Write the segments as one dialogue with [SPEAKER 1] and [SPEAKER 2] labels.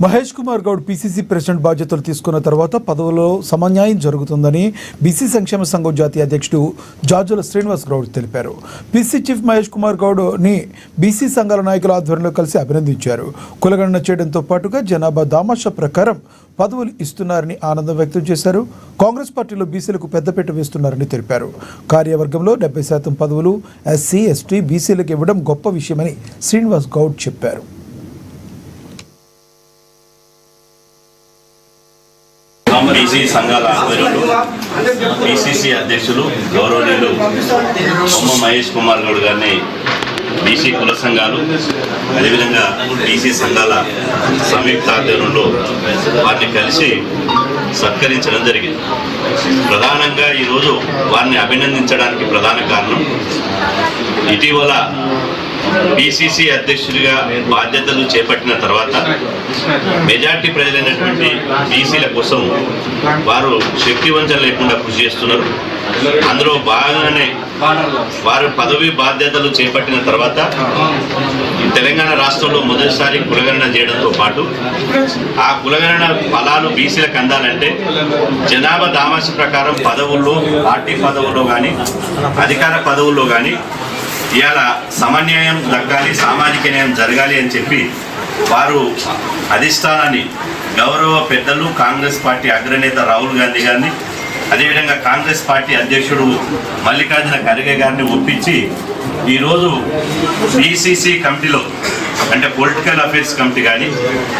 [SPEAKER 1] Mahesh Kumar Goud PCC president బాధ్యతలు తీసుకున్న తర్వాత పదవులో సమన్యాయం జరుగుతుందని బీసీ సంక్షేమ సంఘం జాతీయ అధ్యక్షుడు జాజుల శ్రీనివాస్ గౌడ్ తెలిపారు. పీసీ చీఫ్ మహేష్ కుమార్ గౌడ్ని బీసీ సంఘాల నాయకుల ఆధ్వర్యంలో కలిసి అభినందించారు. కులగణన చేయడంతో పాటుగా జనాభా దామాషా ప్రకారం పదవులు ఇస్తున్నారని ఆనందం వ్యక్తం చేశారు. కాంగ్రెస్ పార్టీలో బీసీలకు పెద్దపీట వేస్తున్నారని తెలిపారు. కార్యవర్గంలో 70% పదవులు ఎస్సీ, ఎస్టీ, బీసీలకు ఇవ్వడం గొప్ప విషయమని శ్రీనివాస్ గౌడ్ చెప్పారు.
[SPEAKER 2] బీసీ సంఘాల ఆధ్వర్యంలో బీసీసీ అధ్యక్షులు గౌరవనీయులు బొమ్మ మహేష్ కుమార్ గౌడ్ గారిని బీసీ కుల సంఘాలు అదేవిధంగా బీసీ సంఘాల సంయుక్త ఆధ్వర్యంలో వారిని కలిసి సత్కరించడం జరిగింది. ప్రధానంగా ఈరోజు వారిని అభినందించడానికి ప్రధాన కారణం ఇటీవల బీసీసీ అధ్యక్షుడిగా బాధ్యతలు చేపట్టిన తర్వాత మెజార్టీ ప్రజలైనటువంటి బీసీల కోసం వారు శక్తివంచన లేకుండా కృషి చేస్తున్నారు. అందులో భాగంగానే వారు పదవి బాధ్యతలు చేపట్టిన తర్వాత తెలంగాణ రాష్ట్రంలో మొదటిసారి కులగణన చేయడంతో పాటు ఆ కులగణన ఫలాలు బీసీలకు అందాలంటే జనాభా దామాష ప్రకారం పదవుల్లో, పార్టీ పదవుల్లో కానీ అధికార పదవుల్లో కానీ ఇవాళ సమన్యాయం దక్కాలి, సామాజిక న్యాయం జరగాలి అని చెప్పి వారు అధిష్టానాన్ని గౌరవ పెద్దలు కాంగ్రెస్ పార్టీ అగ్రనేత రాహుల్ గాంధీ గారిని అదేవిధంగా కాంగ్రెస్ పార్టీ అధ్యక్షుడు మల్లికార్జున ఖర్గే గారిని ఒప్పించి ఈరోజు బీసీసీ కమిటీలో అంటే పొలిటికల్ అఫైర్స్ కమిటీ కానీ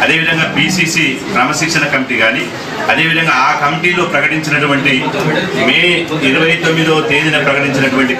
[SPEAKER 2] అదేవిధంగా బీసీసీ క్రమశిక్షణ కమిటీ కానీ అదేవిధంగా ఆ కమిటీలో ప్రకటించినటువంటి మే 29వ తేదీన ప్రకటించినటువంటి